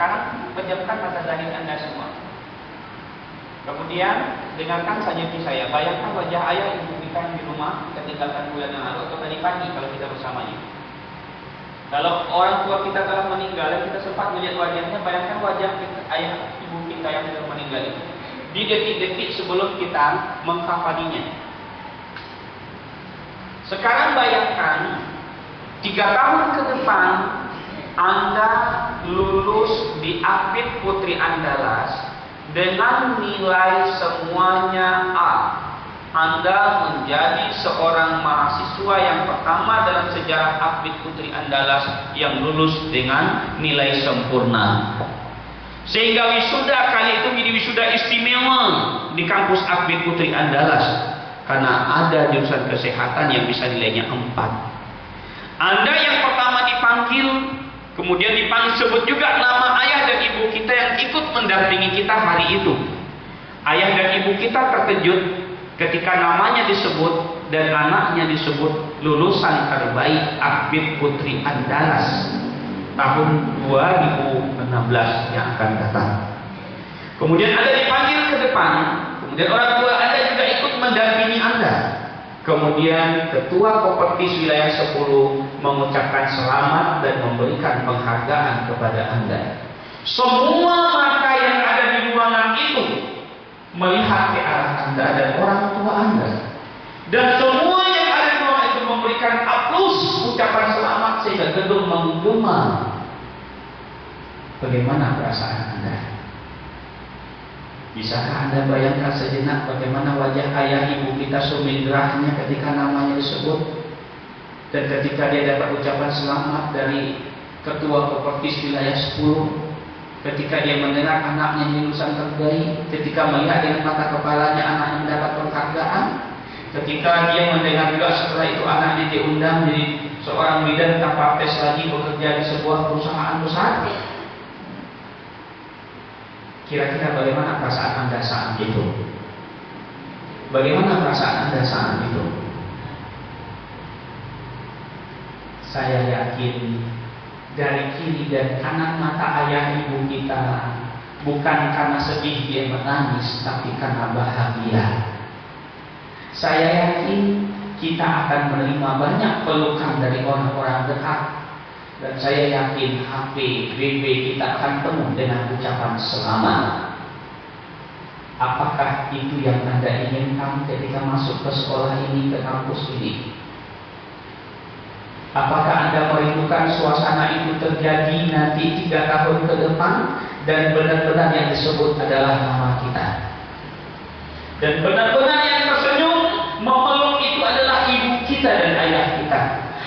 Sekarang pejamkan mata zahir Anda semua. Kemudian dengarkan saja saya. Bayangkan wajah ayah ibu kita yang di rumah kita tinggalkan bulan yang lalu atau tadi pagi kalau kita bersamanya. Kalau orang tua kita telah meninggal dan kita sempat melihat wajahnya, bayangkan wajah kita, ayah ibu kita yang telah meninggal itu di detik-detik sebelum kita mengkafaninya. Sekarang bayangkan 3 tahun ke depan Anda lulus di Apit Putri Andalas dengan nilai semuanya A. Anda menjadi seorang mahasiswa yang pertama dalam sejarah Apit Putri Andalas yang lulus dengan nilai sempurna. Sehingga wisuda kali itu menjadi wisuda istimewa di kampus Apit Putri Andalas. Karena ada jurusan kesehatan yang bisa nilainya 4. Anda yang pertama dipanggil, kemudian dipanggil sebut juga nama ayah dan ibu kita yang ikut mendampingi kita hari itu. Ayah dan ibu kita terkejut ketika namanya disebut dan anaknya disebut lulusan terbaik Apit Putri Andalas tahun 2016 yang akan datang. Kemudian Anda dipanggil ke depan, kemudian orang tua Anda juga ikut mendampingi Anda. Kemudian Ketua Kopertis Wilayah 10 mengucapkan selamat dan memberikan penghargaan kepada Anda. Semua mata yang ada di ruangan itu melihat ke arah Anda dan orang tua Anda. Dan semua yang ada di ruangan itu memberikan aplaus, ucapan selamat sehingga gedung menggema. Bagaimana perasaan Anda? Bisakah Anda bayangkan sejenak bagaimana wajah ayah ibu kita sumindrahnya ketika namanya disebut? Dan ketika dia dapat ucapan selamat dari Ketua Kopertis Wilayah 10, ketika dia mendengar anaknya lulusan terbaik, ketika melihat dengan mata kepalanya anaknya mendapat penghargaan, ketika dia mendengar juga setelah itu anaknya diundang menjadi seorang bidan kapaptes lagi bekerja di sebuah perusahaan besar. Kira-kira bagaimana perasaan Anda saat itu? Bagaimana perasaan Anda saat itu? Saya yakin dari kiri dan kanan mata ayah ibu kita bukan karena sedih dia menangis, tapi karena bahagia. Saya yakin kita akan menerima banyak pelukan dari orang-orang dekat. Dan saya yakin HP, BB kita akan penuh dengan ucapan selamat. Apakah itu yang Anda inginkan ketika masuk ke sekolah ini, ke kampus ini? Apakah Anda merindukan suasana itu terjadi nanti 3 tahun ke depan dan benar-benar yang disebut adalah nama kita? Dan benar-benar yang tersenyum memeluk itu adalah ibu kita dan ayah kita.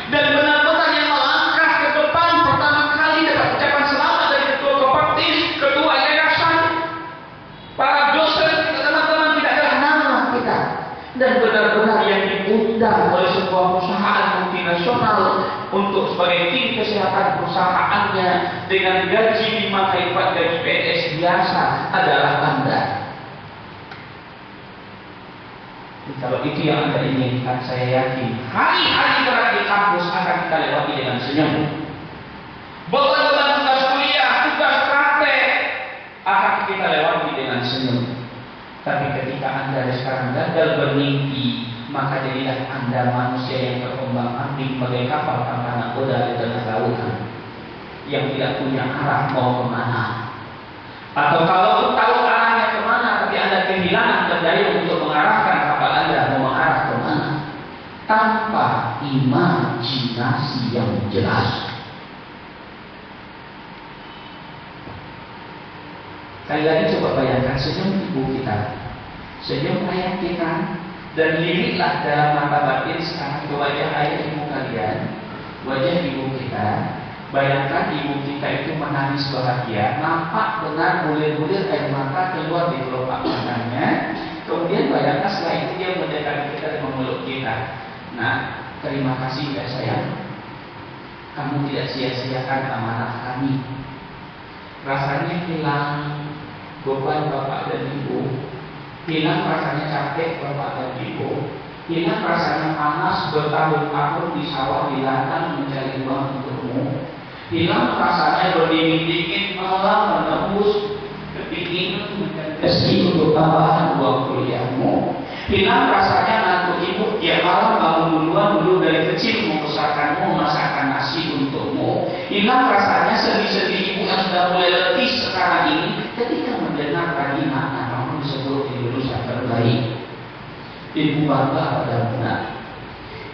Dan benar-benar yang melangkah ke depan pertama kali dapat ucapan selamat dari Ketua Kopertis, Ketua Yayasan, para dosen, teman-teman tidak adalah nama kita. Dan benar-benar yang diundang oleh sebuah perusahaan multinasional untuk sebagai tim kesehatan perusahaannya dengan gaji 5 kali lipat gaji PNS biasa adalah Anda. Kalau itu yang Anda inginkan, saya yakin hari-hari berat di kampus akan kita lewati dengan senyum. Beban-beban tugas kuliah, tugas praktek akan kita lewati dengan senyum. Tapi ketika Anda sekarang gagal bermimpi, maka jadilah Anda manusia yang berkembang ambing bagai kapal tanpa nakoda di tengah lautan yang tidak punya arah mau kemana. Atau kalau tahu arahnya kemana, tapi Anda kehilangan berdaya untuk mengarahkan kapal Anda mau mengarah kemana, tanpa imajinasi yang jelas. Sekali lagi coba bayangkan senyum ibu kita, senyum ayah kita, dan liriklah dalam mata batin sekarang ke wajah ayah ibu kalian, wajah ibu kita. Bayangkan ibu kita itu menangis bahagia, nampak benar bulir-bulir air mata keluar di kelopak matanya. Kemudian bayangkan setelah itu dia mendekati kita dan memeluk kita. Nah, terima kasih ya sayang, kamu tidak sia-siakan amanah kami. Rasanya hilang beban bapak dan ibu, hilang rasanya capek bapak dan ibu, hilang rasanya panas bertahun-tahun di sawah di ladang mencari uang untukmu. Hilang rasanya berdikit-dikit malah menembus kepingin meski untuk tambahan uang kuliahmu. Hilang rasanya ngantuk ibu tiap malam bangun duluan dulu dari kecil membesarkanmu, masakan nasi untukmu. Hilang rasanya sedih-sedih ibu yang sudah mulai letih sekarang ini ketika mendengar tadi anak kamu disebut di lulusan terbaik. Ibu bangga pada benar.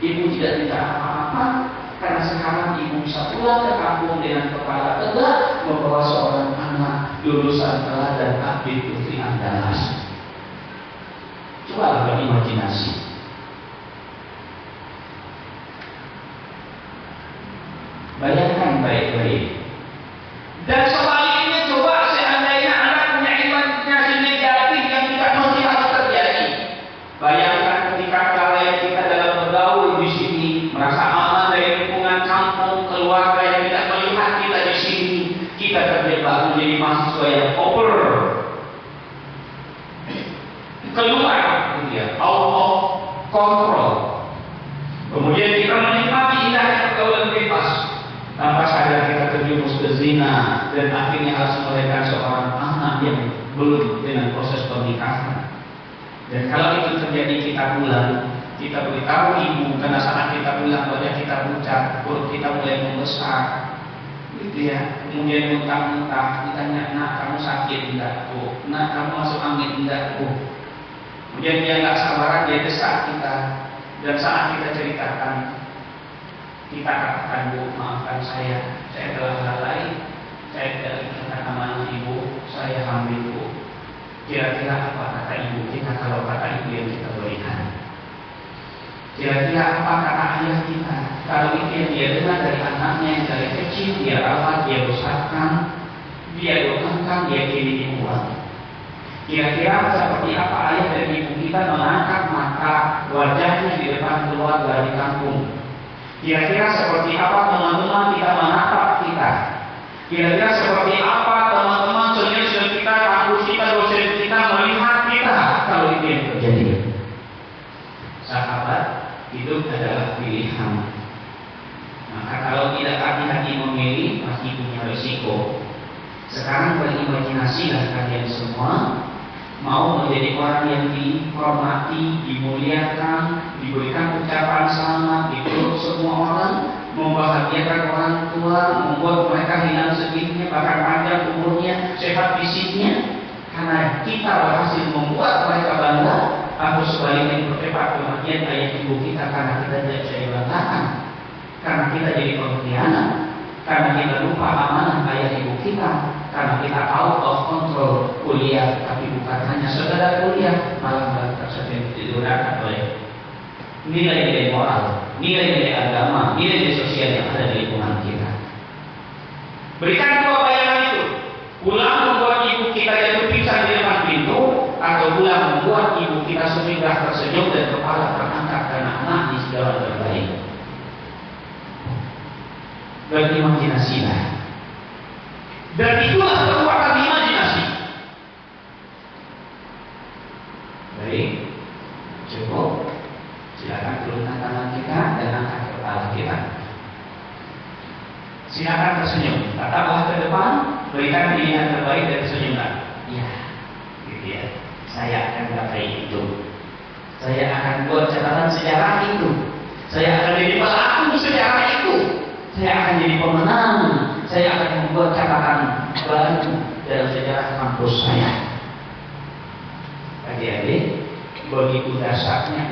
Ibu tidak minta apa-apa karena sekarang ibu bisa pulang ke kampung dengan kepala tegak membawa seorang anak lulusan teladan Abdi Putri Andalas. Coba berimajinasi. Bayangkan baik-baik. Dan sebaliknya coba seandainya Anda punya imajinasi negatif yang tidak mesti harus terjadi. Bayangkan ketika kalian kita dalam bergaul di sini merasa aman dari lingkungan kampung, keluarga yang tidak melihat kita di sini, kita terjebak menjadi mahasiswa yang over. Keluar dia out of control. Kemudian kita menikmati indahnya pergaulan bebas. Tanpa sadar kita terjerumus ke zina dan akhirnya harus melahirkan seorang anak yang belum dengan proses pernikahan. Dan kalau itu terjadi kita pulang, kita beritahu ibu karena saat kita pulang wajah kita pucat, perut kita mulai membesar, gitu ya. Kemudian muntah-muntah, ditanya, nak kamu sakit enggak? Bu, nak kamu masuk angin enggak? Bu. Kemudian dia nggak sabaran, dia desak kita. Dan saat kita ceritakan, kita katakan, Bu, maafkan saya telah lalai, saya tidak ingat nama ibu, saya hamil, Bu. Kira-kira apa kata ibu kita kalau kata ibu yang kita berikan? Kira-kira apa kata ayah kita kalau itu yang dia dengar dari anaknya yang dari kecil, dia rawat, dia besarkan, dia doakan, dia kirim uang? Kira-kira seperti apa ayah dan ibu kita mengangkat mata wajahnya di depan keluarga di kampung? Kira-kira seperti apa teman-teman kita menatap kita? Kira-kira seperti apa teman-teman senior kita, kampus kita, dosen kita melihat kita kalau itu yang terjadi? Sahabat, hidup adalah pilihan. Maka kalau tidak hati-hati memilih, pasti punya risiko. Sekarang berimajinasilah kalian semua mau menjadi orang yang dihormati, dimuliakan, diberikan ucapan selamat, dipeluk semua orang, membahagiakan orang tua, membuat mereka hilang sedihnya, bahkan panjang umurnya, sehat fisiknya, karena kita berhasil membuat mereka bangga. Atau sebaliknya berdebat kematian ayah ibu kita karena kita tidak bisa dibanggakan, karena kita jadi pengkhianat, karena kita lupa amanah ayah ibu kita, karena kita out of control kuliah, tapi bukan hanya sekedar kuliah, malah tersedia digunakan oleh nilai-nilai moral, nilai-nilai agama, nilai-nilai sosial yang ada di lingkungan kita. Berikan dua bayangan itu: pulang membuat ibu kita jatuh pingsan di depan pintu, atau pulang membuat ibu kita sumringah tersenyum dan kepala terangkat karena anaknya segala terbaik. Berimajinasilah. Dan itulah kekuatan imajinasi. Baik, cukup. Silakan turunkan tangan kita dan angkat kepala kita. Silakan tersenyum. Tataplah ke depan, berikan pilihan terbaik dan senyumlah. Ya, gitu ya. Saya akan capai itu. Saya akan buat catatan sejarah itu. Saya akan jadi pelaku sejarah itu. Saya akan jadi pemenang. Saya akan membuat catatan baru dalam sejarah kampus saya. Adik-adik, begitu dasarnya